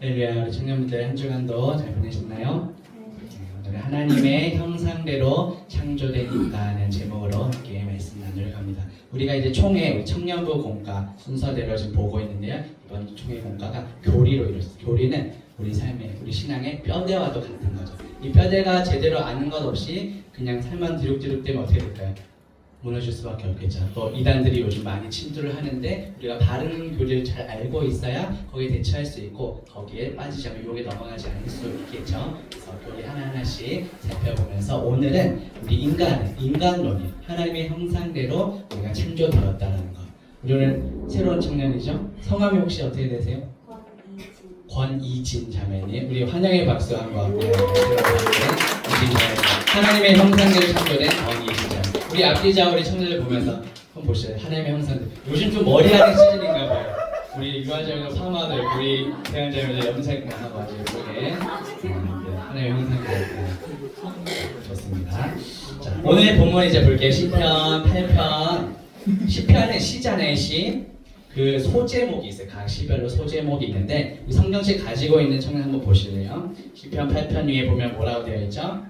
할렐루야. 우리 청년분들 한 주간도 잘 보내셨나요? 오늘 하나님의 형상대로 창조된 인간은 제목으로 함께 말씀 나누려 합니다. 우리가 이제 총회 우리 청년부 공과 순서대로 지금 보고 있는데요. 이번 총회 공과가 교리로 이루어졌습니다. 교리는 우리 삶의, 우리 신앙의 뼈대와도 같은 거죠. 이 뼈대가 제대로 아는 것 없이 그냥 살만 뒤룩뒤룩 되면 어떻게 될까요? 무너질 수밖에 없겠죠. 또 이단들이 요즘 많이 침투를 하는데 우리가 바른 교리를 잘 알고 있어야 거기에 대처할 수 있고 거기에 빠지지 않고 유혹에 넘어가지 않을 수 있겠죠. 그래서 교리 하나하나씩 살펴보면서 오늘은 우리 인간론이 하나님의 형상대로 우리가 창조되었다는 것. 우리는 새로운 청년이죠. 성함이 혹시 어떻게 되세요? 권이진 자매님. 우리 환영의 박수 한번 하고요. 하나님의 형상대로 창조된 권이진 자매. 우리 앞뒤자 우리 청년들 보면서 한번 보시죠. 하나님의 형상들. 요즘 좀 머리하는 시즌인가 봐요. 우리 유아자매들, 파마들, 우리 대한자매들 염색 하고 아주 예쁘게 하나님의 형상들. 좋습니다. 자, 오늘 본문 이제 볼게요. 시편 8편. 시편은 시잖아요. 시. 그 소제목이 있어요. 각 시별로 소제목이 있는데 이 성경책 가지고 있는 청년 한번 보실래요? 시편 8편 위에 보면 뭐라고 되어 있죠?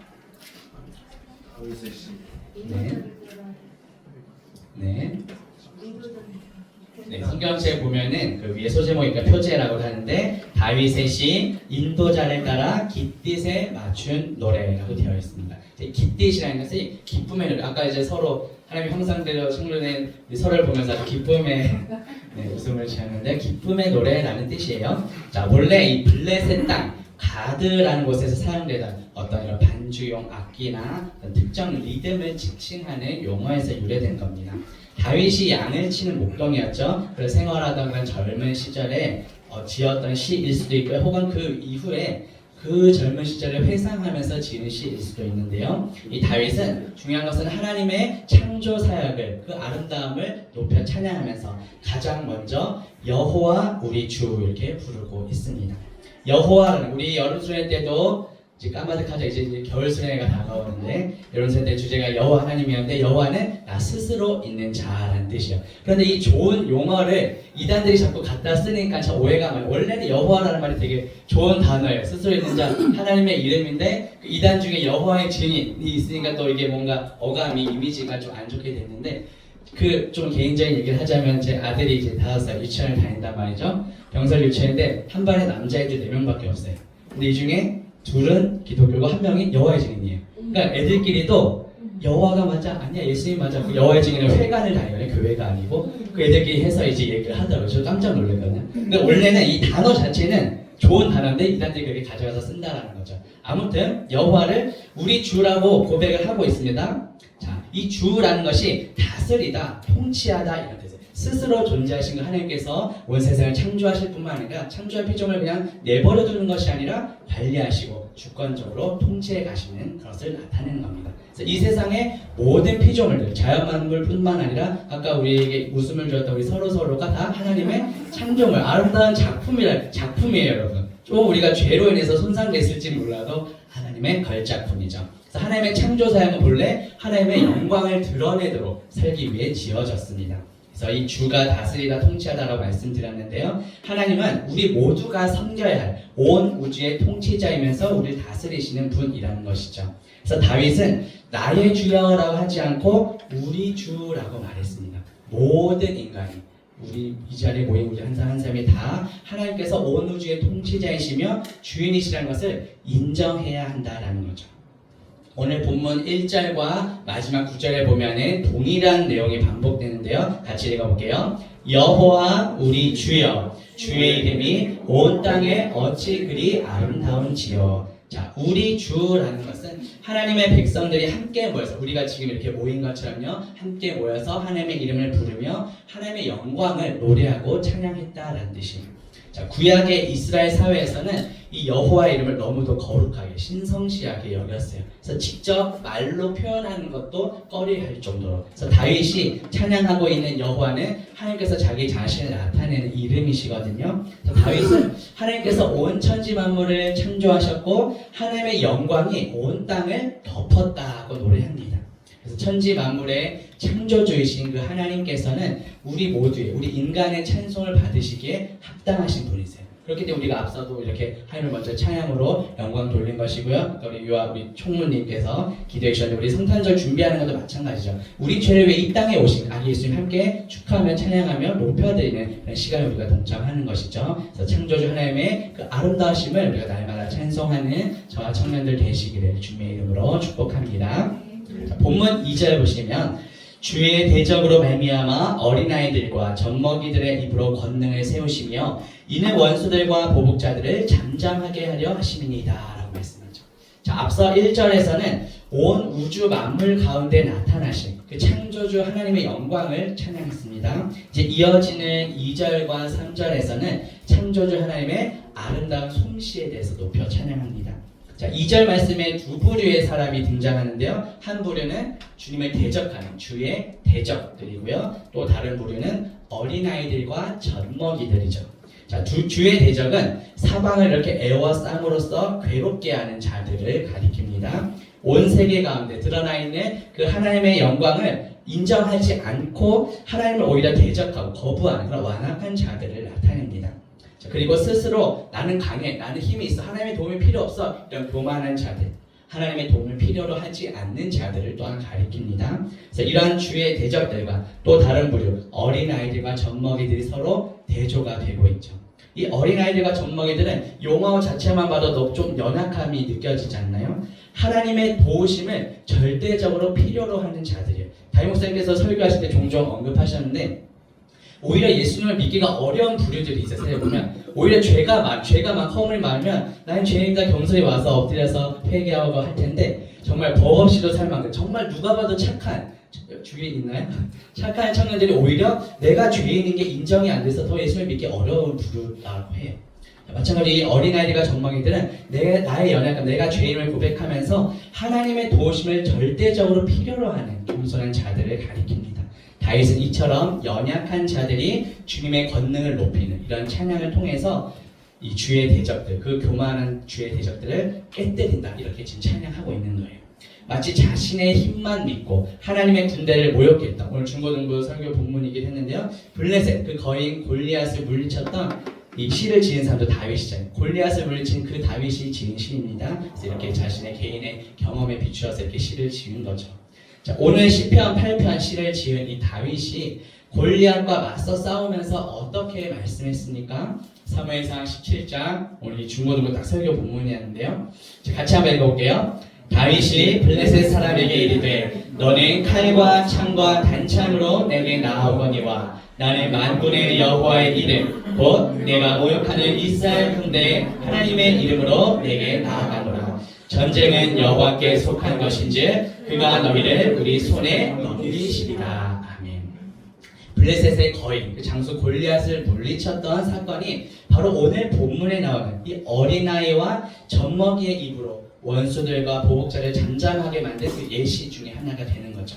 네, 성경책 보면은 그 위에 소제목이니까 표제라고 하는데 다윗의 시 인도자를 따라 깃딧에 맞춘 노래라고 되어 있습니다. 깃딧이라는 것이 기쁨의 노래. 아까 이제 서로 하나님의 형상대로 창조된 서로를 보면서 기쁨의 웃음을 지었는데 기쁨의 노래라는 뜻이에요. 자, 원래 이 블레셋 땅 가드라는 곳에서 사용되던 어떤 이런 반주용 악기나 어떤 특정 리듬을 지칭하는 용어에서 유래된 겁니다. 다윗이 양을 치는 목동이었죠. 그래서 생활하던 그런 젊은 시절에 지었던 시일 수도 있고요. 혹은 그 이후에 그 젊은 시절을 회상하면서 지은 시일 수도 있는데요. 이 다윗은 중요한 것은 하나님의 창조 사역을 그 아름다움을 높여 찬양하면서 가장 먼저 여호와 우리 주 이렇게 부르고 있습니다. 여호와는 우리 여름 수련회 때도 이제 까마득하죠. 이제 겨울 수련회가 다가오는데 여름 수련회 때 주제가 여호와 하나님이었는데 여호와는 나 스스로 있는 자라는 뜻이에요. 그런데 이 좋은 용어를 이단들이 자꾸 갖다 쓰니까 참 오해가 많아요. 원래는 여호와라는 말이 되게 좋은 단어예요. 스스로 있는 자 하나님의 이름인데 그 이단 중에 여호와의 증인이 있으니까 또 이게 뭔가 어감이 이미지가 좀 안 좋게 됐는데 그 좀 개인적인 얘기를 하자면 제 아들이 이제 5살 유치원을 다닌단 말이죠. 병설 유치원인데 한 반에 남자애들 4명밖에 없어요. 근데 이 중에 둘은 기독교고 한 명이 여호와의 증인이에요. 그러니까 애들끼리도 여호와가 맞아? 아니야 예수님 맞아. 그 여호와의 증인은 회관을 다니거든요. 교회가 아니고 그 애들끼리 해서 이제 얘기를 하더라고요. 저 깜짝 놀랐거든요. 근데 원래는 이 단어 자체는 좋은 단어인데 이단들이 그렇게 가져가서 쓴다라는 거죠. 아무튼 여호와를 우리 주라고 고백을 하고 있습니다. 자, 이 주라는 것이 다스리다, 통치하다 이런 뜻이에요. 스스로 존재하신 그 하나님께서 온 세상을 창조하실 뿐만 아니라 창조한 피조물을 그냥 내버려 두는 것이 아니라 관리하시고 주권적으로 통치해 가시는 것을 나타내는 겁니다. 그래서 이 세상의 모든 피조물들, 자연만물뿐만 아니라 아까 우리에게 웃음을 주었던 우리 서로가 다 하나님의 창조물, 아름다운 작품이에요, 여러분. 좀 우리가 죄로 인해서 손상됐을지 몰라도 하나님의 걸작품이죠. 그래서 하나님의 창조 사역은 본래 하나님의 영광을 드러내도록 살기 위해 지어졌습니다. 그래서 이 주가 다스리다 통치하다라고 말씀드렸는데요. 하나님은 우리 모두가 섬겨야 할 온 우주의 통치자이면서 우리를 다스리시는 분이라는 것이죠. 그래서 다윗은 나의 주여라고 하지 않고 우리 주라고 말했습니다. 모든 인간이 우리 이 자리에 모인 우리 한 사람 한 사람이 다 하나님께서 온 우주의 통치자이시며 주인이시라는 것을 인정해야 한다라는 거죠. 오늘 본문 1절과 마지막 9절에 보면은 동일한 내용이 반복되는데요. 같이 읽어볼게요. 여호와 우리 주여 주의 이름이 온 땅에 어찌 그리 아름다운지요. 자, 우리 주라는 것은 하나님의 백성들이 함께 모여서 우리가 지금 이렇게 모인 것처럼요. 함께 모여서 하나님의 이름을 부르며 하나님의 영광을 노래하고 찬양했다라는 뜻입니다. 자, 구약의 이스라엘 사회에서는 이 여호와의 이름을 너무도 거룩하게 신성시하게 여겼어요. 그래서 직접 말로 표현하는 것도 꺼려할 정도로. 그래서 다윗이 찬양하고 있는 여호와는 하나님께서 자기 자신을 나타내는 이름이시거든요. 그래서 다윗은 하나님께서 온 천지 만물을 창조하셨고 하나님의 영광이 온 땅을 덮었다고 노래합니다. 그래서 천지 만물의 창조주이신 그 하나님께서는 우리 모두의, 우리 인간의 찬송을 받으시기에 합당하신 분이세요. 그렇기 때문에 우리가 앞서도 이렇게 하나님을 먼저 찬양으로 영광 돌린 것이고요. 우리 유아 우리 총무님께서 기도해 주셨는데 우리 성탄절 준비하는 것도 마찬가지죠. 우리 죄를 위해 이 땅에 오신 아기 예수님 함께 축하하며 찬양하며 높여드리는 그런 시간에 우리가 동참하는 것이죠. 그래서 창조주 하나님의 그 아름다우심을 우리가 날마다 찬송하는 저와 청년들 되시기를 주님의 이름으로 축복합니다. 자, 본문 2절 보시면 주의 대적으로 말미암아 어린아이들과 젖먹이들의 입으로 권능을 세우시며 이는 원수들과 보복자들을 잠잠하게 하려 하심이니이다 라고 말씀하죠. 자, 앞서 1절에서는 온 우주 만물 가운데 나타나신 그 창조주 하나님의 영광을 찬양했습니다. 이제 이어지는 2절과 3절에서는 창조주 하나님의 아름다운 솜씨에 대해서 높여 찬양합니다. 자, 2절 말씀에 두 부류의 사람이 등장하는데요. 한 부류는 주님을 대적하는 주의 대적들이고요. 또 다른 부류는 어린아이들과 젖먹이들이죠. 자, 주의 대적은 사방을 이렇게 애워싸므로써 괴롭게 하는 자들을 가리킵니다. 온 세계 가운데 드러나 있는 그 하나님의 영광을 인정하지 않고 하나님을 오히려 대적하고 거부하는 그런 완악한 자들을 나타냅니다. 자, 그리고 스스로 나는 강해, 나는 힘이 있어, 하나님의 도움이 필요 없어 이런 교만한 자들, 하나님의 도움을 필요로 하지 않는 자들을 또한 가리킵니다. 그래서 이러한 주의 대적들과 또 다른 부류 어린아이들과 젖먹이들이 서로 대조가 되고 있죠. 이 어린아이들과 젖먹이들은 용어 자체만 봐도 좀 연약함이 느껴지지 않나요? 하나님의 도우심을 절대적으로 필요로 하는 자들이에요. 다임 목사님께서 설교하실 때 종종 언급하셨는데 오히려 예수님을 믿기가 어려운 부류들이 있어요. 세상에 보면 오히려 죄가 막 허물 많으면 나는 죄인과 겸손히 와서 엎드려서 회개하고 할 텐데 정말 법 없이도 살 만큼 정말 누가 봐도 착한 주위에 있나요? 착한 청년들이 오히려 내가 죄인인 게 인정이 안 돼서 더 예수님을 믿기 어려운 부류라고 해요. 마찬가지로 이 어린아이들과 젖먹이들은 나의 연약함, 내가 죄인을 고백하면서 하나님의 도우심을 절대적으로 필요로 하는 겸손한 자들을 가리킵니다. 다윗은 이처럼 연약한 자들이 주님의 권능을 높이는 이런 찬양을 통해서 이 주의 대적들, 그 교만한 주의 대적들을 깨뜨린다 이렇게 지금 찬양하고 있는 거예요. 마치 자신의 힘만 믿고 하나님의 군대를 모욕게 했다. 오늘 중고등부 설교 본문이긴 했는데요. 블레셋, 그 거인 골리앗을 물리쳤던 이 시를 지은 사람도 다윗이잖아요. 골리앗을 물리친 그 다윗이 지은 시입니다. 그래서 이렇게 자신의 개인의 경험에 비추어서 이렇게 시를 지은 거죠. 자, 오늘 시편 8편 시를 지은 이 다윗이 골리앗과 맞서 싸우면서 어떻게 말씀했습니까? 사무엘상 17장 오늘 이 중고등부 딱 설교 본문이었는데요. 자, 같이 한번 읽어볼게요. 다윗이 블레셋 사람에게 이르되 너는 칼과 창과 단창으로 내게 나아오거니와 나는 만군의 여호와의 이름 곧 내가 모욕하는 이스라엘 군대의 하나님의 이름으로 내게 나아가노라. 전쟁은 여호와께 속한 것인지 그가 너희를 우리 손에 넘기시리라. 아멘. 블레셋의 거인, 그 장수 골리앗을 물리쳤던 사건이 바로 오늘 본문에 나오는 이 어린아이와 젖먹이의 입으로 원수들과 보복자를 잠잠하게 만든 그 예시 중에 하나가 되는 거죠.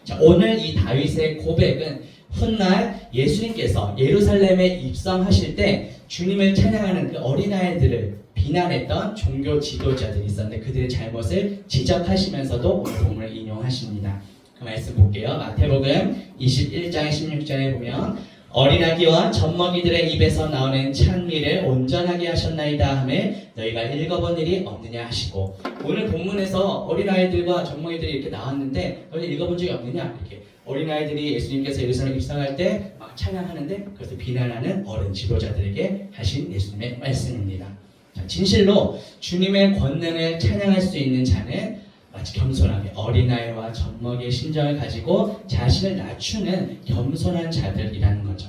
자, 오늘 이 다윗의 고백은 훗날 예수님께서 예루살렘에 입성하실 때 주님을 찬양하는 그 어린아이들을 비난했던 종교 지도자들이 있었는데 그들의 잘못을 지적하시면서도 오늘 본문을 인용하십니다. 그 말씀 볼게요. 마태복음 21장 16절에 보면 어린아기와 젖먹이들의 입에서 나오는 찬미를 온전하게 하셨나이다 하매 너희가 읽어본 일이 없느냐 하시고, 오늘 본문에서 어린아이들과 젖먹이들이 이렇게 나왔는데 너희 읽어본 적이 없느냐, 이렇게 어린아이들이 예수님께서 예루살렘 입성할 때 막 찬양하는데 그것을 비난하는 어른 지도자들에게 하신 예수님의 말씀입니다. 자, 진실로 주님의 권능을 찬양할 수 있는 자는 마치 겸손하게 어린아이와 젖먹이의 심정을 가지고 자신을 낮추는 겸손한 자들이라는 거죠.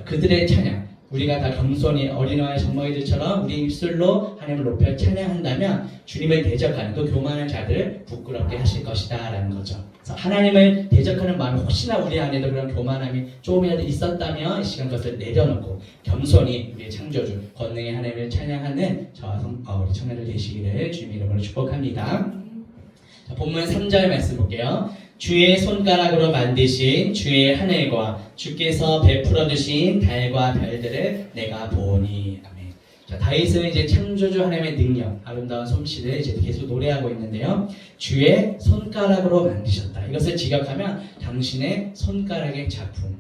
그들의 찬양, 우리가 다 겸손히 어린아이 젖먹이들처럼 우리 입술로 하나님을 높여 찬양한다면 주님을 대적하는 또 교만한 자들을 부끄럽게 하실 것이다 라는 거죠. 그래서 하나님을 대적하는 마음이 혹시나 우리 안에도 그런 교만함이 조금이라도 있었다면 이 시간 그것을 내려놓고 겸손히 우리의 창조주 권능의 하나님을 찬양하는 저와 우리 청년들 되시기를 주님의 이름으로 축복합니다. 자, 본문 3절 말씀 볼게요. 주의 손가락으로 만드신 주의 하늘과 주께서 베풀어 주신 달과 별들을 내가 보니. 아멘. 자, 다윗은 이제 창조주 하나님의 능력, 아름다운 솜씨를 이제 계속 노래하고 있는데요. 주의 손가락으로 만드셨다. 이것을 직역하면 당신의 손가락의 작품.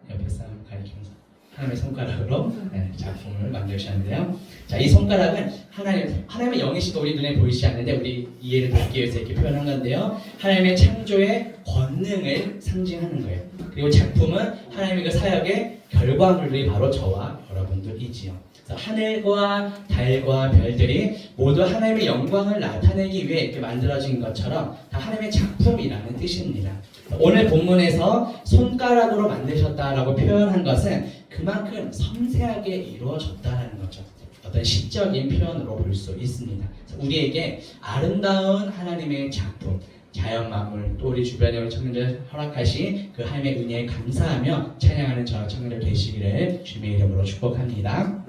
옆에 사람 가리키면서 하나님의 손가락으로 작품을 만드셨는데요. 자, 이 손가락은 하나님의 영이시도 우리 눈에 보이지 않는데 우리 이해를 돕기 위해서 이렇게 표현한 건데요. 하나님의 창조의 권능을 상징하는 거예요. 그리고 작품은 하나님의 그 사역의 결과물이 바로 저와 여러분들이지요. 그래서 하늘과 달과 별들이 모두 하나님의 영광을 나타내기 위해 이렇게 만들어진 것처럼 다 하나님의 작품이라는 뜻입니다. 오늘 본문에서 손가락으로 만드셨다라고 표현한 것은 그만큼 섬세하게 이루어졌다는 거죠. 어떤 시적인 표현으로 볼 수 있습니다. 우리에게 아름다운 하나님의 작품, 자연 만물, 또 우리 주변에 우리 청년들 허락하신 그 하나님의 은혜에 감사하며 찬양하는 저와 청년들 되시기를 주님의 이름으로 축복합니다.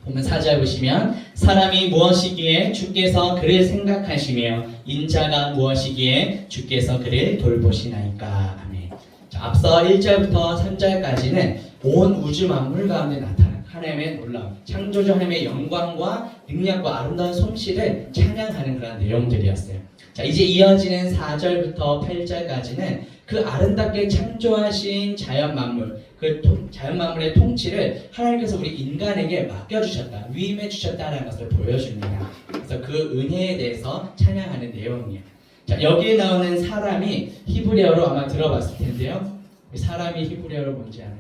보면 4절 보시면 사람이 무엇이기에 주께서 그를 생각하시며 인자가 무엇이기에 주께서 그를 돌보시나이까. 아멘. 자, 앞서 1절부터 3절까지는 온 우주 만물 가운데 나타난 하나님의 놀라운 창조주 하나님의 영광과 능력과 아름다운 솜씨를 찬양하는 그런 내용들이었어요. 자, 이제 이어지는 4절부터 8절까지는 그 아름답게 창조하신 자연 만물, 그 자연 만물의 통치를 하나님께서 우리 인간에게 맡겨주셨다, 위임해 주셨다는 것을 보여줍니다. 그래서 그 은혜에 대해서 찬양하는 내용이에요. 자, 여기에 나오는 사람이 히브리어로 아마 들어봤을 텐데요. 사람이 히브리어로 뭔지 아나요?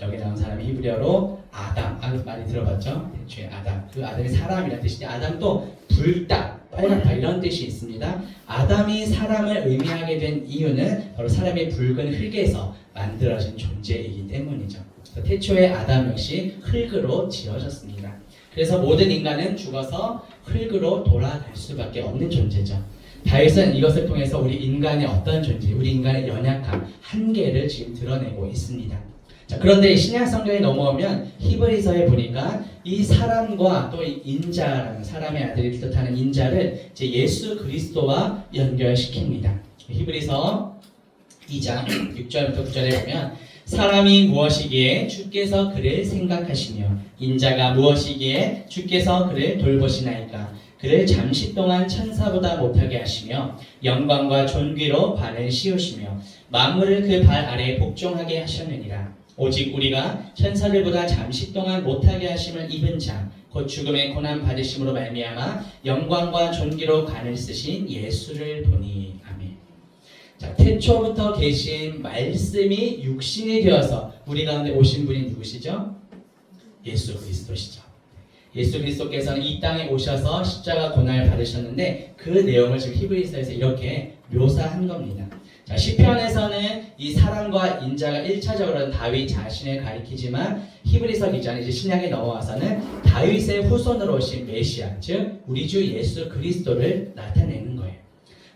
여기 나온 사람이 히브리어로 아담, 많이 들어봤죠? 대충 아담. 그 아담이 사람이라는 뜻인데 아담도 붉다, 빨갛다 이런 뜻이 있습니다. 아담이 사람을 의미하게 된 이유는 바로 사람이 붉은 흙에서 만들어진 존재이기 때문이죠. 태초에 아담 역시 흙으로 지어졌습니다. 그래서 모든 인간은 죽어서 흙으로 돌아갈 수밖에 없는 존재죠. 다윗은 이것을 통해서 우리 인간의 어떤 존재, 우리 인간의 연약함, 한계를 지금 드러내고 있습니다. 자, 그런데 신약 성경에 넘어오면 히브리서에 보니까 이 사람과 또 이 인자라는 사람의 아들이 뜻하는 인자를 이제 예수 그리스도와 연결시킵니다. 히브리서 2장 6절부터 9절에 보면 사람이 무엇이기에 주께서 그를 생각하시며 인자가 무엇이기에 주께서 그를 돌보시나이까. 그를 잠시 동안 천사보다 못하게 하시며 영광과 존귀로 발을 씌우시며 만물을 그 발 아래에 복종하게 하셨느니라. 오직 우리가 천사들보다 잠시 동안 못하게 하심을 입은 자, 곧 죽음의 고난 받으심으로 말미암아 영광과 존귀로 관을 쓰신 예수를 보니. 아멘. 자, 태초부터 계신 말씀이 육신이 되어서 우리 가운데 오신 분이 누구시죠? 예수 그리스도시죠. 예수 그리스도께서는 이 땅에 오셔서 십자가 고난을 받으셨는데 그 내용을 지금 히브리서에서 이렇게 묘사한 겁니다. 자, 시편에서는 이 사람과 인자가 1차적으로는 다윗 자신을 가리키지만 히브리서 기자는 이제 신약에 넘어와서는 다윗의 후손으로 오신 메시아, 즉 우리 주 예수 그리스도를 나타내는 거예요.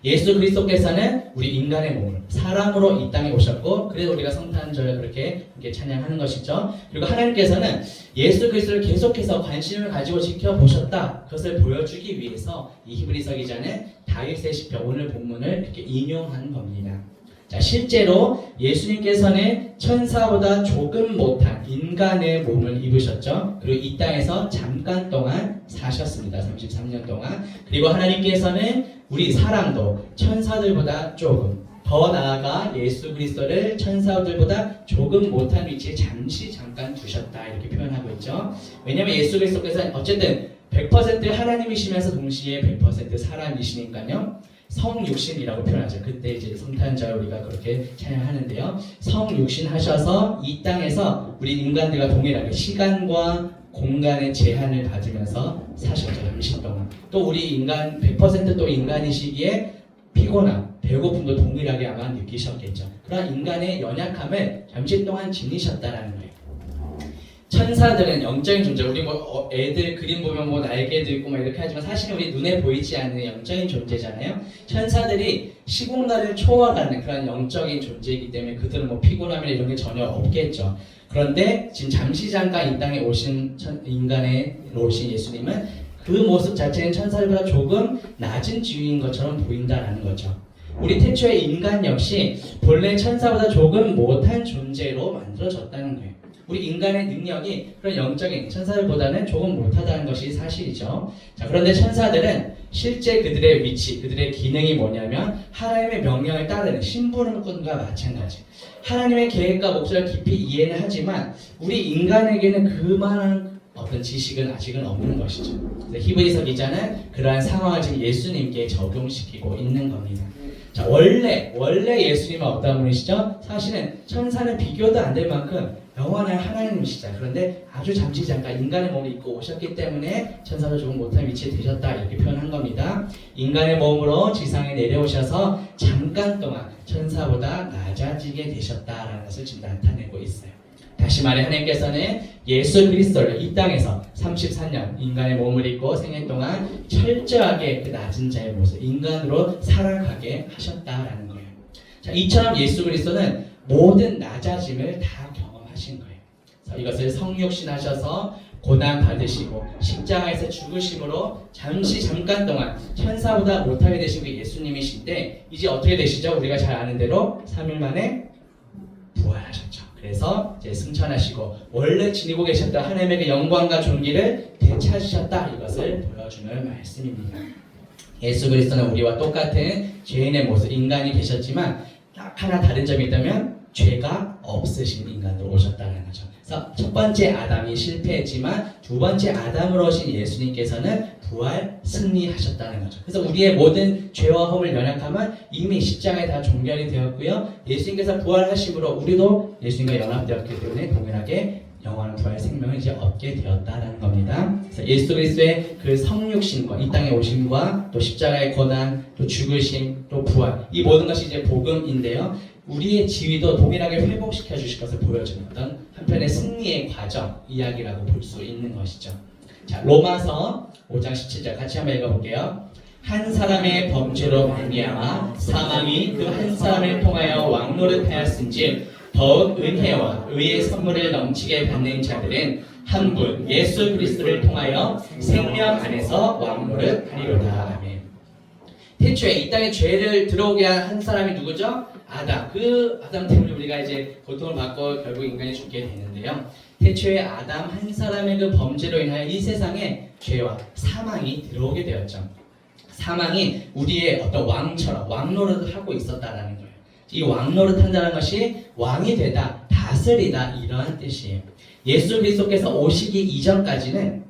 예수 그리스도께서는 우리 인간의 몸을 사람으로 이 땅에 오셨고 그래서 우리가 성탄절을 그렇게 찬양하는 것이죠. 그리고 하나님께서는 예수 그리스도를 계속해서 관심을 가지고 지켜보셨다. 그것을 보여주기 위해서 이 히브리서 기자는 다윗의 시편 오늘 본문을 이렇게 인용한 겁니다. 자, 실제로 예수님께서는 천사보다 조금 못한 인간의 몸을 입으셨죠. 그리고 이 땅에서 잠깐 동안 사셨습니다. 33년 동안. 그리고 하나님께서는 우리 사람도 천사들보다 조금 더 나아가 예수 그리스도를 천사들보다 조금 못한 위치에 잠깐 두셨다 이렇게 표현하고 있죠. 왜냐하면 예수 그리스도께서는 어쨌든 100% 하나님이시면서 동시에 100% 사람이시니까요. 성육신이라고 표현하죠. 그때 이제 성탄절 우리가 그렇게 찬양하는데요. 성육신 하셔서 이 땅에서 우리 인간들과 동일하게 시간과 공간의 제한을 받으면서 사셨죠. 잠시 동안. 또 우리 인간 100% 인간이시기에 피곤함, 배고픔도 동일하게 아마 느끼셨겠죠. 그런 인간의 연약함을 잠시 동안 지니셨다라는 거예요. 천사들은 영적인 존재, 우리 뭐 애들 그림 보면 뭐 날개도 있고 막 이렇게 하지만 사실은 우리 눈에 보이지 않는 영적인 존재잖아요. 천사들이 시공간을 초월하는 그런 영적인 존재이기 때문에 그들은 뭐 피곤함이나 이런 게 전혀 없겠죠. 그런데 지금 잠깐 이 땅에 오신 인간으로 오신 예수님은 그 모습 자체는 천사들보다 조금 낮은 지위인 것처럼 보인다라는 거죠. 우리 태초의 인간 역시 본래 천사보다 조금 못한 존재로 만들어졌다는 거예요. 우리 인간의 능력이 그런 영적인 천사들보다는 조금 못하다는 것이 사실이죠. 자, 그런데 천사들은 실제 그들의 위치, 그들의 기능이 뭐냐면 하나님의 명령을 따르는 심부름꾼과 마찬가지. 하나님의 계획과 목적을 깊이 이해는 하지만 우리 인간에게는 그만한 어떤 지식은 아직은 없는 것이죠. 히브리서 기자는 그러한 상황을 지금 예수님께 적용시키고 있는 겁니다. 자, 원래 예수님은 어떤 분이시죠? 사실은 천사는 비교도 안 될 만큼 영원한 하나님이시죠. 그런데 아주 잠시 잠깐 인간의 몸을 입고 오셨기 때문에 천사도 조금 못한 위치에 되셨다 이렇게 표현한 겁니다. 인간의 몸으로 지상에 내려오셔서 잠깐 동안 천사보다 낮아지게 되셨다라는 것을 지금 나타내고 있어요. 다시 말해 하나님께서는 예수 그리스도를 이 땅에서 34년 인간의 몸을 입고 생애 동안 철저하게 그 낮은 자의 모습, 인간으로 살아가게 하셨다라는 거예요. 자, 이처럼 예수 그리스도는 모든 낮아짐을 다 경험하신 거예요. 그래서 이것을 성육신하셔서 고난 받으시고 십자가에서 죽으심으로 잠깐 동안 천사보다 못하게 되신 그 예수님이신데 이제 어떻게 되시죠? 우리가 잘 아는 대로 3일 만에 부활하셨죠. 그래서 이제 승천하시고 원래 지니고 계셨던 하나님의 그 영광과 존귀를 되찾으셨다 이것을 보여주는 말씀입니다. 예수 그리스도는 우리와 똑같은 죄인의 모습 인간이 되셨지만 딱 하나 다른 점이 있다면 죄가 없으신 인간으로 오셨다는 거죠. 그래서 첫 번째 아담이 실패했지만 두 번째 아담으로 오신 예수님께서는 부활 승리하셨다는 거죠. 그래서 우리의 모든 죄와 허물 연약함은 이미 십자가에 다 종결이 되었고요. 예수님께서 부활하심으로 우리도 예수님과 연합되었기 때문에 동일하게 영원한 부활 생명을 이제 얻게 되었다는 겁니다. 그래서 예수 그리스도의 그 성육신과 이 땅에 오심과 또 십자가의 고난, 또 죽으심, 또 부활 이 모든 것이 이제 복음인데요. 우리의 지위도 동일하게 회복시켜 주실 것을 보여주는 어떤 한편의 승리의 과정 이야기라고 볼 수 있는 것이죠. 자, 로마서 5장 17절 같이 한번 읽어볼게요. 한 사람의 범죄로 말미암아 사망이 그 한 사람을 통하여 왕노릇하였은즉 더욱 은혜와 의의 선물을 넘치게 받는 자들은 한 분 예수 그리스도를 통하여 생명 안에서 왕노릇하리로다. 아멘. 태초에 이 땅에 죄를 들어오게 한 사람이 누구죠? 아담. 그 아담 때문에 우리가 이제 고통을 받고 결국 인간이 죽게 되는데요. 태초에 아담 한 사람의 그 범죄로 인하여 이 세상에 죄와 사망이 들어오게 되었죠. 사망이 우리의 어떤 왕처럼 왕노릇을 하고 있었다라는 거예요. 이 왕노릇 한다는 것이 왕이 되다, 다스리다 이러한 뜻이에요. 예수 그리스도께서 오시기 이전까지는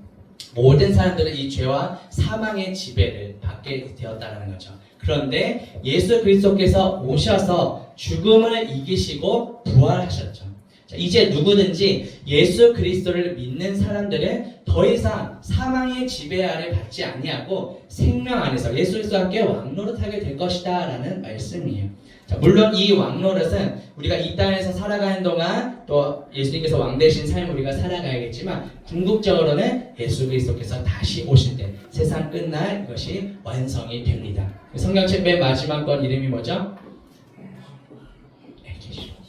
모든 사람들은 이 죄와 사망의 지배를 받게 되었다는 거죠. 그런데 예수 그리스도께서 오셔서 죽음을 이기시고 부활하셨죠. 자, 이제 누구든지 예수 그리스도를 믿는 사람들은 더 이상 사망의 지배 아래 받지 아니하고 생명 안에서 예수 그리스도와 함께 왕노릇하게 될 것이다 라는 말씀이에요. 자, 물론 이 왕노릇은 우리가 이 땅에서 살아가는 동안 또 예수님께서 왕 되신 삶을 우리가 살아가야겠지만 궁극적으로는 예수 그리스도께서 다시 오실 때 세상 끝날 이것이 완성이 됩니다. 성경책 맨 마지막 건 이름이 뭐죠?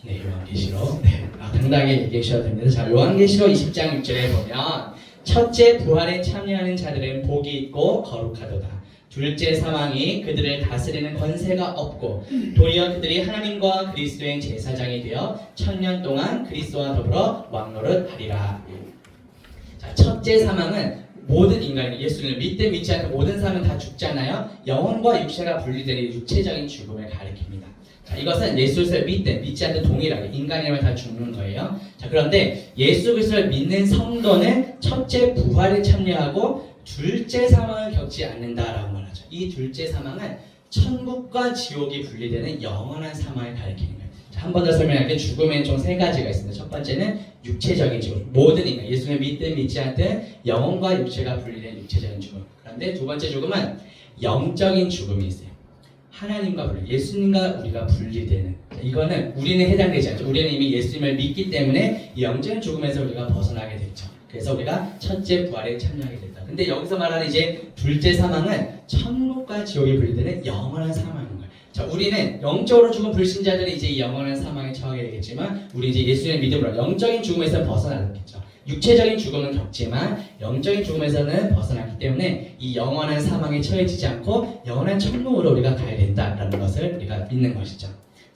네, 요한계시록. 네, 당당하게 얘기해 주셔도 됩니다. 자, 요한계시록 20장 6절에 보면 첫째 부활에 참여하는 자들은 복이 있고 거룩하도다. 둘째 사망이 그들을 다스리는 권세가 없고 도리어 그들이 하나님과 그리스도의 제사장이 되어 1000년 동안 그리스도와 더불어 왕노릇하리라. 자, 첫째 사망은 모든 인간이 예수를 믿든 믿지 않든 모든 사람은 다 죽잖아요. 영혼과 육체가 분리되는 육체적인 죽음을 가리킵니다. 자, 이것은 예수 그리스도를 믿든 믿지 않든 동일하게 인간이라면 다 죽는 거예요. 자, 그런데 예수 그리스도를 믿는 성도는 첫째 부활에 참여하고 둘째 사망을 겪지 않는다라고 말하죠. 이 둘째 사망은 천국과 지옥이 분리되는 영원한 사망을 가리키는 거예요. 한 번 더 설명할게요. 죽음에는 총 3가지가 있습니다. 첫 번째는 육체적인 죽음. 모든 인간, 예수님을 믿든 믿지 않든 영혼과 육체가 분리된 육체적인 죽음. 그런데 두 번째 죽음은 영적인 죽음이 있어요. 하나님과 분리, 예수님과 우리가 분리되는. 이거는 우리는 해당되지 않죠. 우리는 이미 예수님을 믿기 때문에 이 영적인 죽음에서 우리가 벗어나게 됐죠. 그래서 우리가 첫째 부활에 참여하게 됐다. 근데 여기서 말하는 이제 둘째 사망은 천국과 지옥이 분리되는 영원한 사망인 거예요. 자, 우리는 영적으로 죽은 불신자들이 이제 이 영원한 사망에 처하게 되겠지만, 우리 이제 예수님의 믿음으로 영적인 죽음에서 벗어나겠죠. 육체적인 죽음은 겪지만 영적인 죽음에서는 벗어났기 때문에 이 영원한 사망에 처해지지 않고 영원한 천국으로 우리가 가야 된다라는 것을 우리가 믿는 것이죠.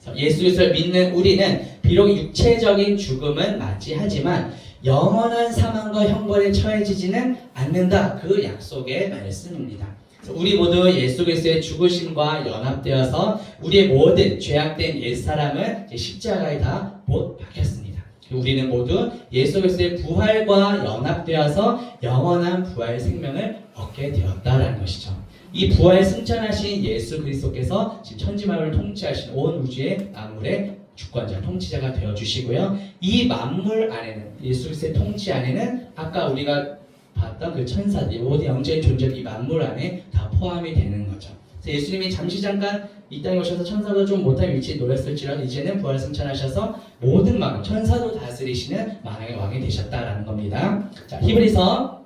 그래서 예수 그리스도를 믿는 우리는 비록 육체적인 죽음은 맞이하지만 영원한 사망과 형벌에 처해지지는 않는다. 그 약속의 말씀입니다. 우리 모두 예수 그리스도의 죽으심과 연합되어서 우리의 모든 죄악된 옛사람은 십자가에 다 못 박혔습니다. 우리는 모두 예수 그리스도의 부활과 연합되어서 영원한 부활 생명을 얻게 되었다라는 것이죠. 이 부활 승천하신 예수 그리스도께서 지금 천지만물을 통치하신 온 우주의 만물의 주권자, 통치자가 되어주시고요. 이 만물 안에는, 예수 그리스도의 통치 안에는 아까 우리가 봤던 그 천사들, 모든 영적인 존재들 이 만물 안에 다 포함이 되는 거죠. 그래서 예수님이 잠시 잠깐 이 땅에 오셔서 천사도 좀 못한 위치에 놓였을지라도 이제는 부활 승천하셔서 모든 만물, 천사도 다스리시는 만왕의 왕이 되셨다라는 겁니다. 자, 히브리서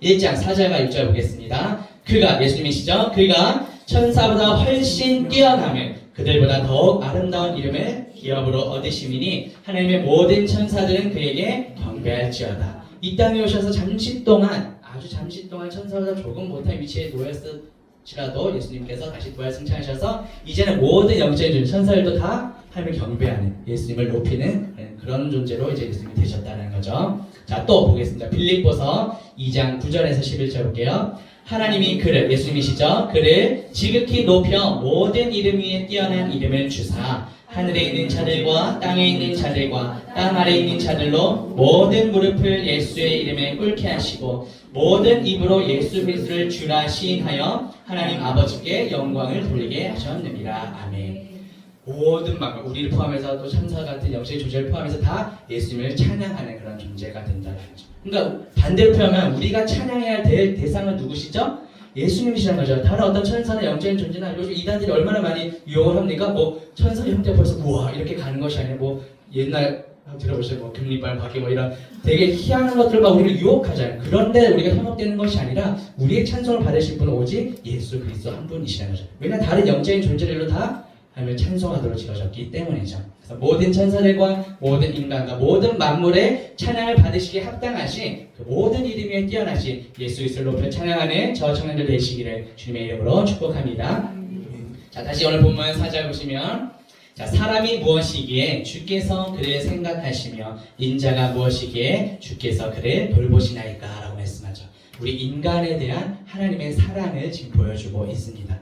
1장 4절과 6절 보겠습니다. 그가, 예수님이시죠? 그가 천사보다 훨씬 뛰어나며 그들보다 더욱 아름다운 이름을 기업으로 얻으심이니 하나님의 모든 천사들은 그에게 경배할지어다. 이 땅에 오셔서 잠시 동안, 아주 잠시 동안 천사보다 조금 못한 위치에 놓였을지라도 예수님께서 다시 부활 승천하셔서 이제는 모든 영적인 존재, 천사들도 다 하나님을 경배하는, 예수님을 높이는 그런 존재로 이제 예수님이 되셨다는 거죠. 자, 또 보겠습니다. 빌립보서 2장 9절에서 11절 볼게요. 하나님이 그를, 예수님이시죠? 그를 지극히 높여 모든 이름 위에 뛰어난 이름을 주사 하늘에 있는 자들과 땅에 있는 자들과 땅 아래 있는 자들로 모든 무릎을 예수의 이름에 꿇게 하시고 모든 입으로 예수 그리스도를 주라 시인하여 하나님 아버지께 영광을 돌리게 하셨느니라. 아멘. 모든 만물, 우리를 포함해서 또 천사 같은 영적인 존재를 포함해서 다 예수님을 찬양하는 그런 존재가 된다는 거죠. 그러니까 반대로 표현하면 우리가 찬양해야 될 대상은 누구시죠? 예수님이시라는 거죠. 다른 어떤 천사나 영적인 존재나 요즘 이단들이 얼마나 많이 유혹을 합니까? 뭐 천사 형태 벌써 우와 이렇게 가는 것이 아니라 뭐 옛날 들어보세요. 뭐 금리빨 바퀴 뭐 이런 되게 희한한 것들과 우리를 유혹하잖아요. 그런데 우리가 현혹되는 것이 아니라 우리의 찬송을 받으실 분은 오직 예수 그리스도 한 분이시라는 거죠. 왜냐하면 다른 영적인 존재들로 다 하나님을 찬송하도록 지어졌기 때문이죠. 그래서 모든 천사들과 모든 인간과 모든 만물의 찬양을 받으시기에 합당하신 그 모든 이름 위에 뛰어나신 예수 그리스도를 높여 찬양하는 저 청년들 되시기를 주님의 이름으로 축복합니다. 자, 다시 오늘 본문 4절 보시면 자, 사람이 무엇이기에 주께서 그를 생각하시며 인자가 무엇이기에 주께서 그를 돌보시나이까 라고 말씀하죠. 우리 인간에 대한 하나님의 사랑을 지금 보여주고 있습니다.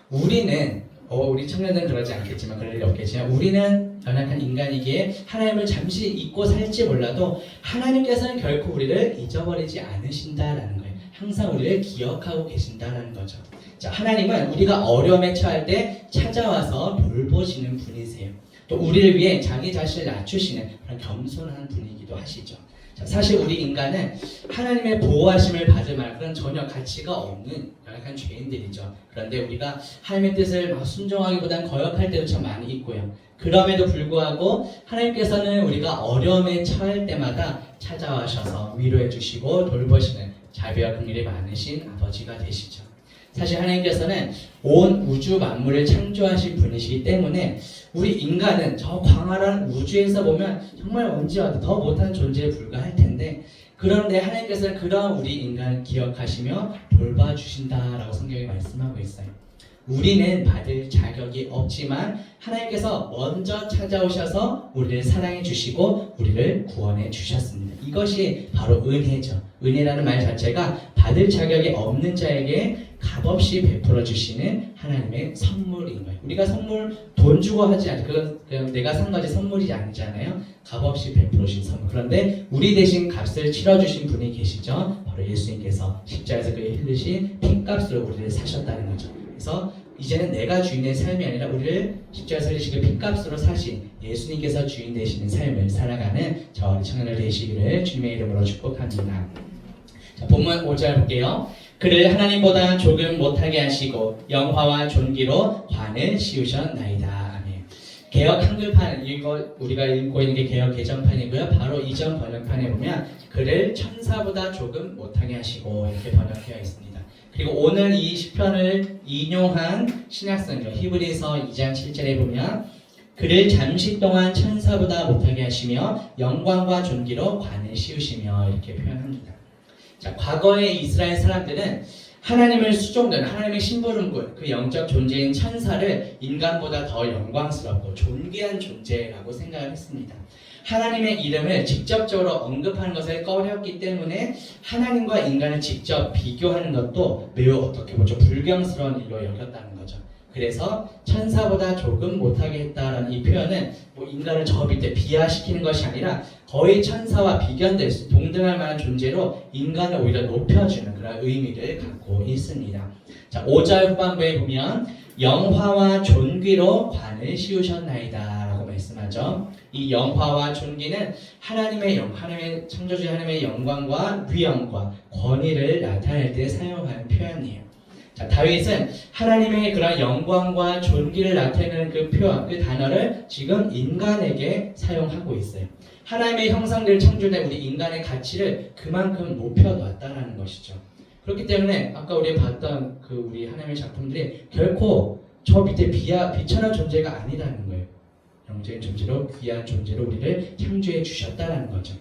우리는 우리 청년들은 그러지 않겠지만 그럴 일이 없겠지만 우리는 연약한 인간이기에 하나님을 잠시 잊고 살지 몰라도 하나님께서는 결코 우리를 잊어버리지 않으신다라는 거예요. 항상 우리를 기억하고 계신다라는 거죠. 자, 하나님은 우리가 어려움에 처할 때 찾아와서 돌보시는 분이세요. 또 우리를 위해 자기 자신을 낮추시는 그런 겸손한 분이기도 하시죠. 자, 사실 우리 인간은 하나님의 보호하심을 받을 만한 그런 전혀 가치가 없는 연약한 죄인들이죠. 그런데 우리가 하나님의 뜻을 막 순종하기보다는 거역할 때도 참 많이 있고요. 그럼에도 불구하고 하나님께서는 우리가 어려움에 처할 때마다 찾아와셔서 위로해 주시고 돌보시는 자비와 긍휼이 많으신 아버지가 되시죠. 사실 하나님께서는 온 우주 만물을 창조하신 분이시기 때문에 우리 인간은 저 광활한 우주에서 보면 정말 언제 와도 더 못한 존재에 불과할 텐데 그런데 하나님께서는 그런 우리 인간을 기억하시며 돌봐주신다라고 성경이 말씀하고 있어요. 우리는 받을 자격이 없지만 하나님께서 먼저 찾아오셔서 우리를 사랑해 주시고 우리를 구원해 주셨습니다. 이것이 바로 은혜죠. 은혜라는 말 자체가 받을 자격이 없는 자에게 값없이 베풀어 주시는 하나님의 선물인 거예요. 우리가 선물 돈 주고 하지 않아요. 그건 그냥 내가 산 거지 선물이 아니잖아요. 값없이 베풀어 주신 선물. 그런데 우리 대신 값을 치러 주신 분이 계시죠. 바로 예수님께서 십자가에서 그의 흘리신 핏값으로 우리를 사셨다는 거죠. 그래서 이제는 내가 주인의 삶이 아니라 우리를 십자가에서 흘리신 그 핏값으로 사신 예수님께서 주인 되시는 삶을 살아가는 저와 청년들 되시기를 주님의 이름으로 축복합니다. 자, 본문 5절 볼게요. 그를 하나님보다 조금 못하게 하시고 영화와 존귀로 관을 씌우셨나이다. 아멘. 개역 한글판, 이거 우리가 읽고 있는 게 개역 개정판이고요. 바로 이전 번역판에 보면 그를 천사보다 조금 못하게 하시고 이렇게 번역되어 있습니다. 그리고 오늘 이 시편을 인용한 신약성경 히브리서 2장 7절에 보면 그를 잠시 동안 천사보다 못하게 하시며 영광과 존귀로 관을 씌우시며 이렇게 표현합니다. 자, 과거의 이스라엘 사람들은 하나님을 수종된 하나님의 심부름꾼 그 영적 존재인 천사를 인간보다 더 영광스럽고 존귀한 존재라고 생각을 했습니다. 하나님의 이름을 직접적으로 언급하는 것을 꺼렸기 때문에 하나님과 인간을 직접 비교하는 것도 매우 어떻게 보죠 불경스러운 일로 여겼다는 거죠. 그래서 천사보다 조금 못하게 했다라는 이 표현은 뭐 인간을 저 밑에 비하시키는 것이 아니라 거의 천사와 비견될 수 동등할 만한 존재로 인간을 오히려 높여주는 그런 의미를 갖고 있습니다. 자, 5절 후반부에 보면 영화와 존귀로 관을 씌우셨나이다 라고 말씀하죠. 이 영화와 존귀는 하나님의 창조주 하나님의 영광과 위엄과 권위를 나타낼 때 사용하는 표현이에요. 자, 다윗은 하나님의 그런 영광과 존귀를 나타내는 그 표현, 그 단어를 지금 인간에게 사용하고 있어요. 하나님의 형상대로 창조된 우리 인간의 가치를 그만큼 높여놨다는 것이죠. 그렇기 때문에 아까 우리 봤던 그 우리 하나님의 작품들이 결코 저 밑에 비천한 존재가 아니라는 거예요. 영적인 존재로 귀한 존재로 우리를 창조해 주셨다는 거죠.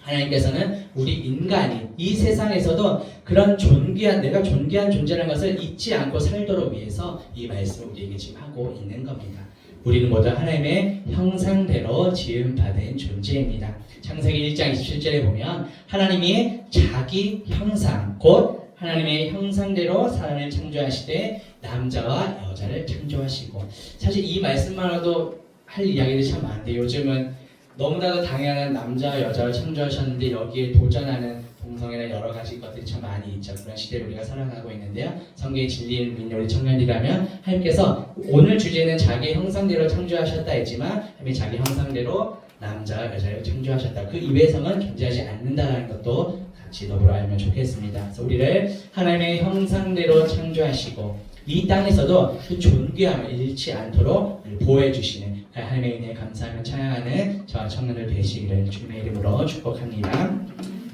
하나님께서는 우리 인간이 이 세상에서도 그런 내가 존귀한 존재라는 것을 잊지 않고 살도록 위해서 이 말씀을 우리에게 지금 하고 있는 겁니다. 우리는 모두 하나님의 형상대로 지음받은 존재입니다. 창세기 1장 27절에 보면 하나님이 자기 형상 곧 하나님의 형상대로 사람을 창조하시되 남자와 여자를 창조하시고 사실 이 말씀만으로도 할 이야기들이 참 많은데 요즘은 너무나도 당연한 남자와 여자를 창조하셨는데 여기에 도전하는 동성애나 여러 가지 것들이 참 많이 있죠. 그런 시대를 우리가 살아가고 있는데요. 성경의 진리를 믿는 우리 청년이라면 하나님께서 오늘 주제는 자기 형상대로 창조하셨다 했지만 하나님이 자기 형상대로 남자와 여자를 창조하셨다. 그 이외성은 존재하지 않는다는 것도 같이 더불어 알면 좋겠습니다. 그래서 우리를 하나님의 형상대로 창조하시고 이 땅에서도 그 존귀함을 잃지 않도록 보호해 주시는 하나님의 은혜에 감사하며 찬양하는 저와 청년들 되시기를 주님의 이름으로 축복합니다.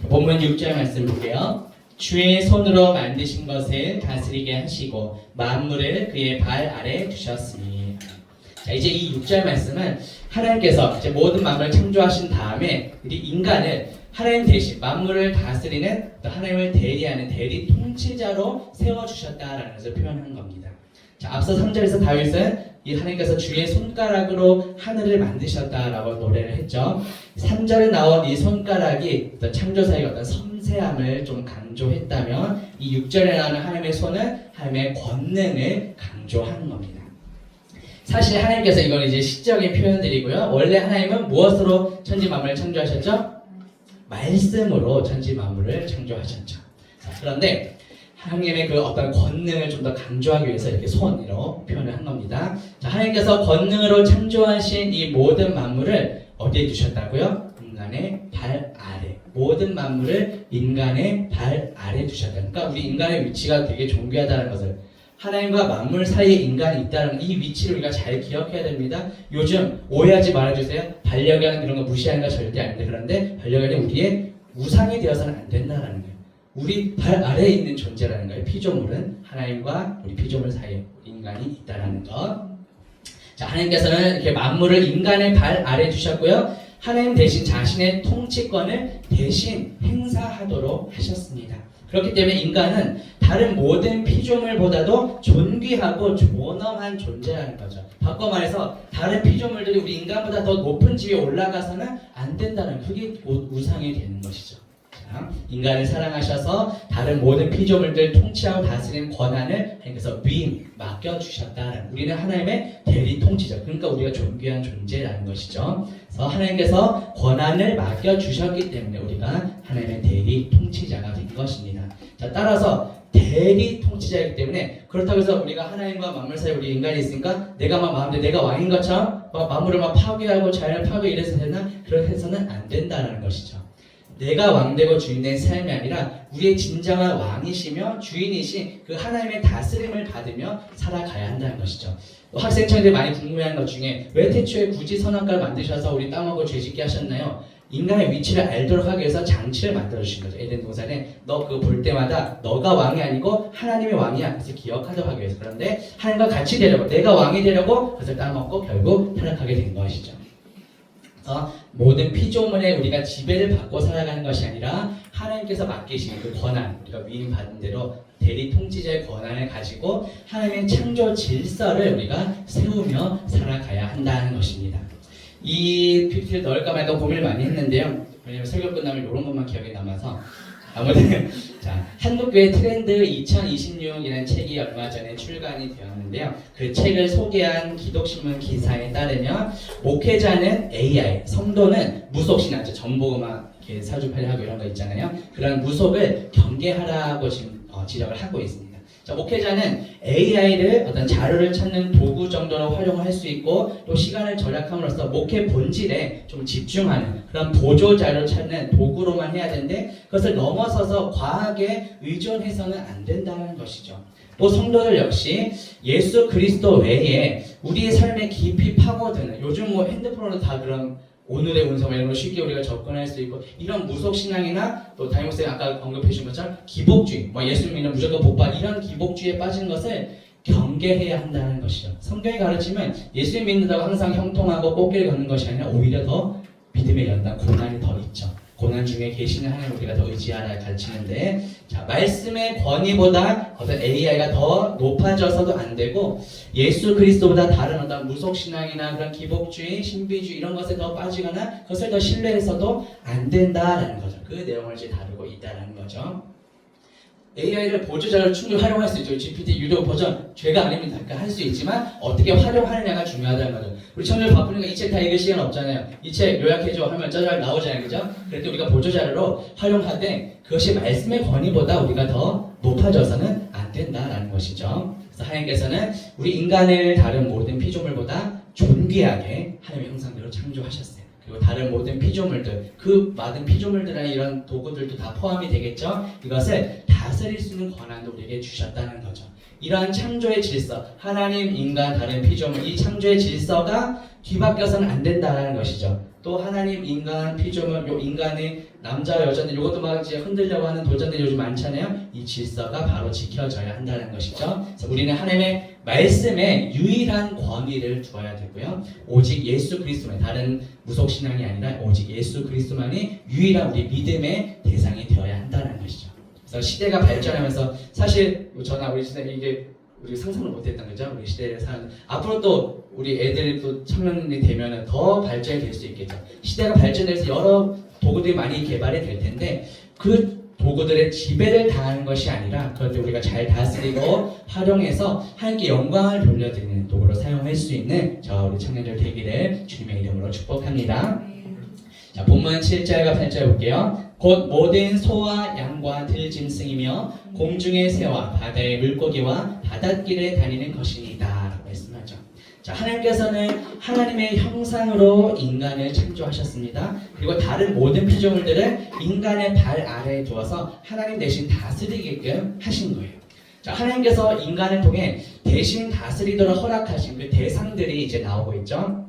본문 6절 말씀 볼게요. 주의 손으로 만드신 것을 다스리게 하시고 만물을 그의 발 아래 두셨으니. 자, 이제 이 6절 말씀은 하나님께서 이제 모든 만물을 창조하신 다음에 우리 인간을 하나님 대신 만물을 다스리는 하나님을 대리하는 대리 통치자로 세워주셨다라는 것을 표현한 겁니다. 자, 앞서 3절에서 다윗은 이 하나님께서 주의 손가락으로 하늘을 만드셨다라고 노래를 했죠. 3절에 나온 이 손가락이 어떤 창조사의 어떤 섬세함을 좀 강조했다면 이 6절에 나오는 하나님의 손은 하나님의 권능을 강조하는 겁니다. 사실 하나님께서 이건 이제 시적인 표현들이고요. 원래 하나님은 무엇으로 천지 만물을 창조하셨죠? 말씀으로 천지 만물을 창조하셨죠. 자, 그런데 하나님의 그 어떤 권능을 좀 더 강조하기 위해서 이렇게 손으로 표현을 한 겁니다. 자, 하나님께서 권능으로 창조하신 이 모든 만물을 어디에 두셨다고요? 인간의 발 아래. 모든 만물을 인간의 발 아래 두셨다. 그러니까 우리 인간의 위치가 되게 존귀하다는 것을 하나님과 만물 사이에 인간이 있다는 이 위치를 우리가 잘 기억해야 됩니다. 요즘 오해하지 말아주세요. 반려견 이런 거 무시하는 거 절대 아닌데 그런데 반려견이 우리의 우상이 되어서는 안 된다는 거예요. 우리 발 아래에 있는 존재라는 거예요. 피조물은 하나님과 우리 피조물 사이에 인간이 있다는 것. 자, 하나님께서는 이렇게 만물을 인간의 발 아래에 두셨고요. 하나님 대신 자신의 통치권을 대신 행사하도록 하셨습니다. 그렇기 때문에 인간은 다른 모든 피조물보다도 존귀하고 존엄한 존재라는 거죠. 바꿔 말해서 다른 피조물들이 우리 인간보다 더 높은 지위에 올라가서는 안 된다는 그게 우상이 되는 것이죠. 자, 인간을 사랑하셔서 다른 모든 피조물들 통치하고 다스리는 권한을 하나님께서 위임 맡겨주셨다는 우리는 하나님의 대리 통치자. 그러니까 우리가 존귀한 존재라는 것이죠. 그래서 하나님께서 권한을 맡겨주셨기 때문에 우리가 하나님의 대리 통치자가 된 것입니다. 자, 따라서 대리 통치자이기 때문에 그렇다고 해서 우리가 하나님과 만물 사이에 우리 인간이 있으니까 내가 막 마음대로 내가 왕인 것처럼 막 만물을 막 파괴하고 자연을 파괴 이래서 되나? 그렇게 해서는 안 된다는 것이죠. 내가 왕되고 주인된 삶이 아니라 우리의 진정한 왕이시며 주인이신 그 하나님의 다스림을 받으며 살아가야 한다는 것이죠. 학생청들이 많이 궁금해하는 것 중에 왜 태초에 굳이 선악과를 만드셔서 우리 땅하고 죄짓게 하셨나요? 인간의 위치를 알도록 하기 위해서 장치를 만들어주신 거죠. 에덴 동산에 너 그거 볼 때마다 너가 왕이 아니고 하나님의 왕이야. 그래서 기억하도록 하기 위해서. 그런데 하나님과 같이 되려고 내가 왕이 되려고 그것을 따먹고 결국 타락하게 된 것이죠. 모든 피조물에 우리가 지배를 받고 살아가는 것이 아니라 하나님께서 맡기신 그 권한, 우리가 위임받은 대로 대리 통치자의 권한을 가지고 하나님의 창조 질서를 우리가 세우며 살아가야 한다는 것입니다. 이 PPT를 넣을까 말까 고민을 많이 했는데요. 왜냐면 설교 끝나면 이런 것만 기억에 남아서 아무튼 자, 한국교회 트렌드 2026이라는 책이 얼마 전에 출간이 되었는데요. 그 책을 소개한 기독신문 기사에 따르면 목회자는 AI, 성도는 무속신앙, 전보음악 이렇게 사주팔이하고 이런 거 있잖아요. 그런 무속을 경계하라고 지금 지적을 하고 있습니다. 자, 목회자는 AI를 어떤 자료를 찾는 도구 정도로 활용할 수 있고 또 시간을 절약함으로써 목회 본질에 좀 집중하는 그런 보조 자료를 찾는 도구로만 해야 되는데 그것을 넘어서서 과하게 의존해서는 안 된다는 것이죠. 또 성도들 역시 예수 그리스도 외에 우리의 삶에 깊이 파고드는 요즘 뭐 핸드폰으로 다 그런 오늘의 운석 이런 걸 쉽게 우리가 접근할 수 있고 이런 무속신앙이나 또 다임목사님 아까 언급해 주신 것처럼 기복주의 예수 믿는 무조건 복받 이런 기복주의에 빠진 것을 경계해야 한다는 것이죠. 성경이 가르치면 예수 믿는다고 항상 형통하고 꽃길 걷는 것이 아니라 오히려 더 믿음에 연단 고난이 더 있죠. 고난 중에 계시는 하나님 우리가 더 의지하라 가르치는데 자, 말씀의 권위보다 어떤 AI가 더 높아져서도 안 되고 예수 그리스도보다 다른 어떤 무속신앙이나 그런 기복주의, 신비주의 이런 것에 더 빠지거나 그것을 더 신뢰해서도 안 된다라는 거죠. 그 내용을 이제 다루고 있다는 거죠. AI를 보조자로 충분히 활용할 수 있죠. GPT 유료 버전 죄가 아닙니다. 그러니까 할 수 있지만 어떻게 활용하느냐가 중요하다는 거죠. 우리 청년 바쁘니까 이 책 다 읽을 시간 없잖아요. 이 책 요약해줘 하면 짜잘 나오잖아요. 그죠? 그래도 우리가 보조자료로 활용하되 그것이 말씀의 권위보다 우리가 더 높아져서는 안 된다라는 것이죠. 그래서 하나님께서는 우리 인간을 다른 모든 피조물보다 존귀하게 하나님의 형상대로 창조하셨어요. 그리고 다른 모든 피조물들, 그 많은 피조물들 안에 이런 도구들도 다 포함이 되겠죠. 이것을 다스릴 수 있는 권한도 우리에게 주셨다는 거죠. 이러한 창조의 질서, 하나님, 인간, 다른 피조물, 이 창조의 질서가 뒤바뀌어서는 안 된다는 것이죠. 또 하나님, 인간, 피조물, 요 인간의 남자, 여자들 이것도 막 이제 흔들려고 하는 도전들이 요즘 많잖아요. 이 질서가 바로 지켜져야 한다는 것이죠. 그래서 우리는 하나님의 말씀에 유일한 권위를 두어야 되고요. 오직 예수 그리스도만, 다른 무속신앙이 아니라 오직 예수 그리스도만이 유일한 우리 믿음의 대상이 되어야 한다는 것이죠. 그래서 시대가 발전하면서 사실 저나 우리 시대 이게 우리 상상을 못했던 거죠. 우리 시대에 사는 앞으로 또 우리 애들이 또 청년이 되면은 더 발전이 될 수 있겠죠. 시대가 발전해서 여러 도구들이 많이 개발이 될 텐데 그 도구들의 지배를 당하는 것이 아니라 그것들 우리가 잘 다스리고 활용해서 하나님께 영광을 돌려드리는 도구로 사용할 수 있는 저 우리 청년들 되기를 주님의 이름으로 축복합니다. 자, 본문 7절과 8절 볼게요. 곧 모든 소와 양과 들짐승이며 공중의 새와 바다의 물고기와 바닷길에 다니는 것이니이다 라고 말씀하죠. 자, 하나님께서는 하나님의 형상으로 인간을 창조하셨습니다. 그리고 다른 모든 피조물들을 인간의 발 아래에 두어서 하나님 대신 다스리게끔 하신 거예요. 자, 하나님께서 인간을 통해 대신 다스리도록 허락하신 그 대상들이 이제 나오고 있죠.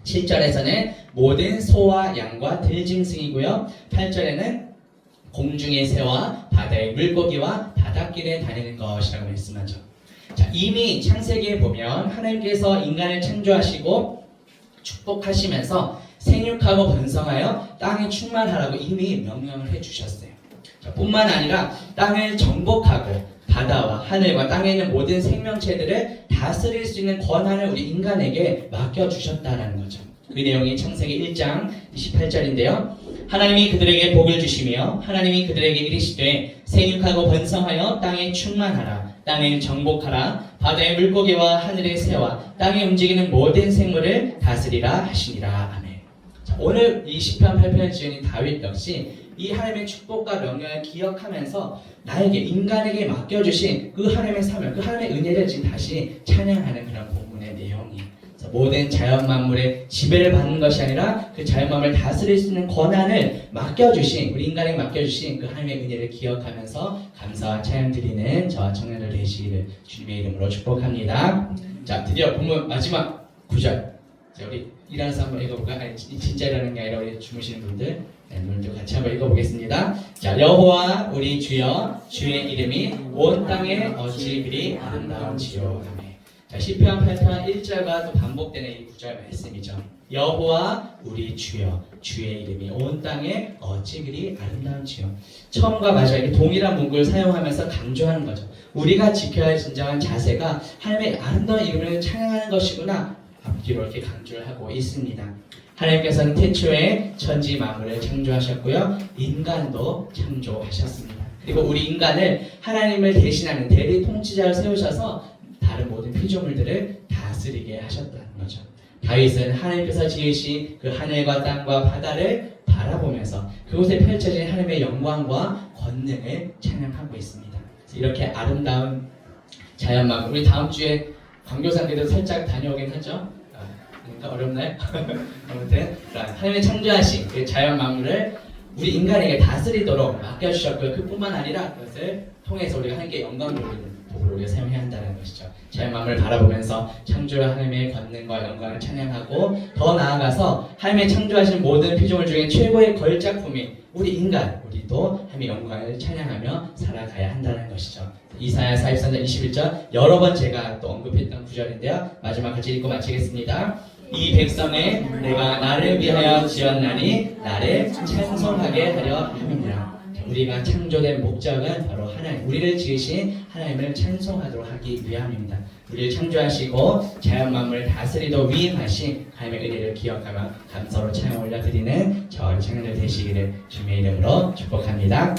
7절에서는 모든 소와 양과 들짐승이고요. 8절에는 공중의 새와 바다의 물고기와 바닷길에 다니는 것이라고 말씀하죠. 자, 이미 창세기에 보면 하나님께서 인간을 창조하시고 축복하시면서 생육하고 번성하여 땅에 충만하라고 이미 명령을 해주셨어요. 자, 뿐만 아니라 땅을 정복하고 바다와 하늘과 땅에 있는 모든 생명체들을 다스릴 수 있는 권한을 우리 인간에게 맡겨주셨다는 거죠. 그 내용이 창세기 1장 28절인데요. 하나님이 그들에게 복을 주시며 하나님이 그들에게 이르시되 생육하고 번성하여 땅에 충만하라. 땅을 정복하라. 바다의 물고기와 하늘의 새와 땅에 움직이는 모든 생물을 다스리라 하시니라. 아멘. 자, 오늘 이 시편 8편을 지은 다윗 역시 이 하나님의 축복과 명령을 기억하면서 나에게 인간에게 맡겨주신 그 하나님의 사명, 그 하나님의 은혜를 지금 다시 찬양하는 그런 본문의 내용이에요. 모든 자연 만물의 지배를 받는 것이 아니라 그 자연 만물을 다스릴 수 있는 권한을 맡겨주신, 우리 인간에게 맡겨주신 그 하나님의 은혜를 기억하면서 감사와 찬양 드리는 저와 청년들 되시기를 주님의 이름으로 축복합니다. 자, 드디어 본문 마지막 9절. 자, 우리 일어나서 한번 읽어볼까요? 아니, 진짜 일하는 게 아니라 우리 주무시는 분들, 오늘도 같이 한번 읽어보겠습니다. 자, 여호와 우리 주여, 주의 이름이 온 땅에 어찌 그리 아름다운지요. 자, 시편 8편 1절과 또 반복되는 이 구절 말씀이죠. 여호와 우리 주여 주의 이름이 온 땅에 어찌 그리 아름다운지요. 처음과 마지막 이렇게 동일한 문구를 사용하면서 강조하는 거죠. 우리가 지켜야 할 진정한 자세가 하나님의 아름다운 이름을 찬양하는 것이구나. 앞뒤로 이렇게 강조를 하고 있습니다. 하나님께서는 태초에 천지 만물을 창조하셨고요. 인간도 창조하셨습니다. 그리고 우리 인간을 하나님을 대신하는 대리 통치자를 세우셔서 다른 모든 피조물들을 다스리게 하셨다는 거죠. 다윗은 하나님께서 지으신 그 하늘과 땅과 바다를 바라보면서 그곳에 펼쳐진 하나님의 영광과 권능을 찬양하고 있습니다. 이렇게 아름다운 자연만물, 우리 다음 주에 광교산에도 살짝 다녀오긴 하죠. 그러니까 어렵나요? 아무튼 하나님의 창조하신 그 자연 만물을 우리 인간에게 다스리도록 맡겨주셨고요. 그뿐만 아니라 그것을 통해서 우리가 하나님께 영광 돌리는 도구로 우리가 사용해야 한다는 것이죠. 자연 만물을 바라보면서 창조 하나님의 권능과 영광을 찬양하고 더 나아가서 하나님의 창조하신 모든 피조물 중에 최고의 걸작품인 우리 인간, 우리도 하나님의 영광을 찬양하며 살아가야 한다는 것이죠. 이사야 43장 21절 여러 번 제가 또 언급했던 구절인데요. 마지막 같이 읽고 마치겠습니다. 이 백성에 내가 나를 위하여 지었나니 나를 찬송하게 하려 함이니라. 우리가 창조된 목적은 바로 하나님, 우리를 지으신 하나님을 찬송하도록 하기 위함입니다. 우리를 창조하시고 자연 만물을 다스리도록 위임하신 하나님의 은혜를 기억하며 감사로 찬양 올려드리는 저 우리 청년들 되시기를 주님의 이름으로 축복합니다.